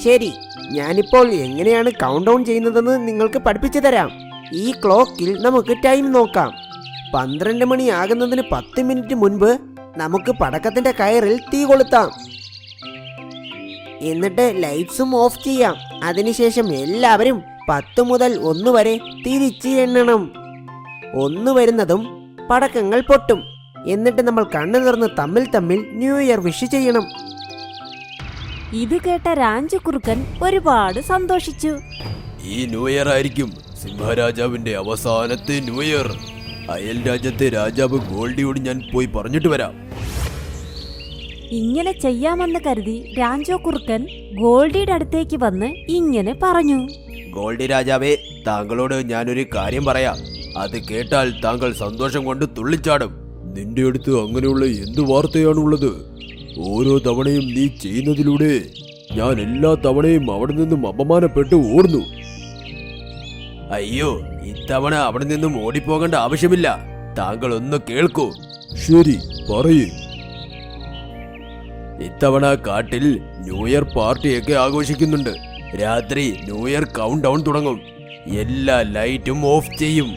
ശരി, ഞാനിപ്പോൾ എങ്ങനെയാണ് കൗണ്ട് ഡൗൺ ചെയ്യുന്നതെന്ന് നിങ്ങൾക്ക് പഠിപ്പിച്ചു തരാം. ഈ ക്ലോക്കിൽ നമുക്ക് ടൈം നോക്കാം. 12 മണി ആകുന്നതിന് 10 മിനിറ്റ് മുൻപ് നമുക്ക് പടക്കത്തിന്റെ കയറിൽ തീ കൊളുത്താം. എന്നിട്ട് ലൈറ്റ്സും ഓഫ് ചെയ്യാം. അതിനുശേഷം എല്ലാവരും 10 മുതൽ 1 വരെ തിരിച്ച് എണ്ണണം. 1 വരുന്നതും പടക്കങ്ങൾ പൊട്ടും. എന്നിട്ട് നമ്മൾ കണ്ണു തുറന്ന് തമ്മിൽ തമ്മിൽ ന്യൂ ഇയർ വിഷ് ചെയ്യണം. ഇത് കേട്ട രാജകുറുക്കൻ ഒരുപാട് സന്തോഷിച്ചു. ഈ ന്യൂ ഇയർ ആയിരിക്കും സിംഹരാജാവിന്റെ അവസാനത്തെ ന്യൂ ഇയർ. അയൽ രാജ്യത്തെ രാജാവ് ഗോൾഡിയോട് ഞാൻ പോയി പറഞ്ഞിട്ട് വരാം. ഇങ്ങനെ ചെയ്യാമെന്ന് കരുതി രാജകുറുക്കൻ ഗോൾഡിയുടെ അടുത്തേക്ക് വന്ന് ഇങ്ങനെ പറഞ്ഞു. ഗോൾഡി രാജാവേ, താങ്കളോട് ഞാനൊരു കാര്യം പറയാം. അത് കേട്ടാൽ താങ്കൾ സന്തോഷം കൊണ്ട് തുള്ളിച്ചാടും. നിന്റെ അടുത്ത് അങ്ങനെയുള്ള എന്തു വാർത്തയാണുള്ളത്? ഓരോ തവണയും നീ ചെയ്യുന്നതിലൂടെ ഞാൻ എല്ലാ തവണയും അവിടെ നിന്നും അപമാനപ്പെട്ട് ഓടുന്നു. അയ്യോ, ഇത്തവണ അവിടെ നിന്നും ഓടിപ്പോകേണ്ട ആവശ്യമില്ല. താങ്കൾ ഒന്ന് കേൾക്കൂ. ശരി, പറയൂ. ഇത്തവണ കാട്ടിൽ ന്യൂ ഇയർ പാർട്ടിയൊക്കെ ആഘോഷിക്കുന്നുണ്ട്. രാത്രി ന്യൂ ഇയർ കൗണ്ട് ഡൗൺ തുടങ്ങും. എല്ലാ ലൈറ്റും ഓഫ് ചെയ്യും.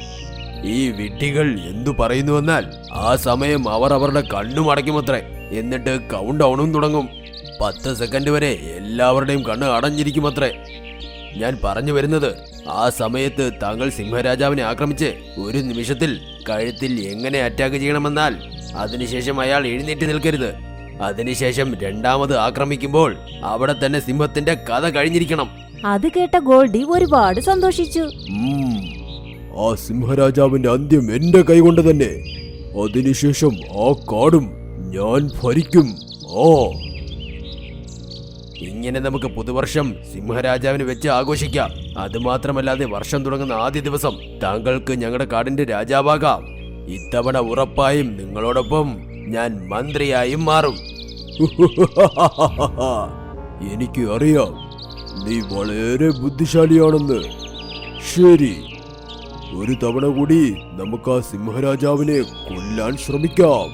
ഈ വിഡ്ഢികൾ എന്തു പറയുന്നുവെന്നാൽ ആ സമയം അവർ അവരുടെ കണ്ണും അടയ്ക്കുമത്രേ. എന്നിട്ട് കൗണ്ട് ഡൗണും തുടങ്ങും. 10 സെക്കൻഡ് വരെ എല്ലാവരുടെയും കണ്ണ് അടഞ്ഞിരിക്കുമത്രേ. ഞാൻ പറഞ്ഞു വരുന്നത്, ആ സമയത്ത് താങ്കൾ സിംഹരാജാവിനെ ആക്രമിച്ച് ഒരു നിമിഷത്തിൽ കഴുത്തിൽ എങ്ങനെ അറ്റാക്ക് ചെയ്യണമെന്നാൽ അതിനുശേഷം അയാൾ എഴുന്നേറ്റ് നിൽക്കരുത്. അതിനുശേഷം രണ്ടാമത് ആക്രമിക്കുമ്പോൾ അവിടെ തന്നെ സിംഹത്തിന്റെ കഥ കഴിഞ്ഞിരിക്കണം. അത് കേട്ട ഗോൾഡി ഒരുപാട് സന്തോഷിച്ചു. ആ സിംഹരാജാവിന്റെ അന്ത്യം എന്റെ കൈകൊണ്ട് തന്നെ. അതിനുശേഷം ആ കാടും ഞാൻ ഭരിക്കും. ഇങ്ങനെ നമുക്ക് പുതുവർഷം സിംഹരാജാവിന് വെച്ച് ആഘോഷിക്കാം. അതുമാത്രമല്ലാതെ വർഷം തുടങ്ങുന്ന ആദ്യ ദിവസം താങ്കൾക്ക് ഞങ്ങളുടെ കാടിന്റെ രാജാവാകാം. ഇത്തവണ ഉറപ്പായും നിങ്ങളോടൊപ്പം ഞാൻ മന്ത്രിയായും മാറും. എനിക്ക് അറിയാം, നീ വളരെ ബുദ്ധിശാലിയാണെന്ന്. ശരി, ഒരു തവണ കൂടി നമുക്ക് ആ സിംഹരാജാവിനെ കൊല്ലാൻ ശ്രമിക്കാം.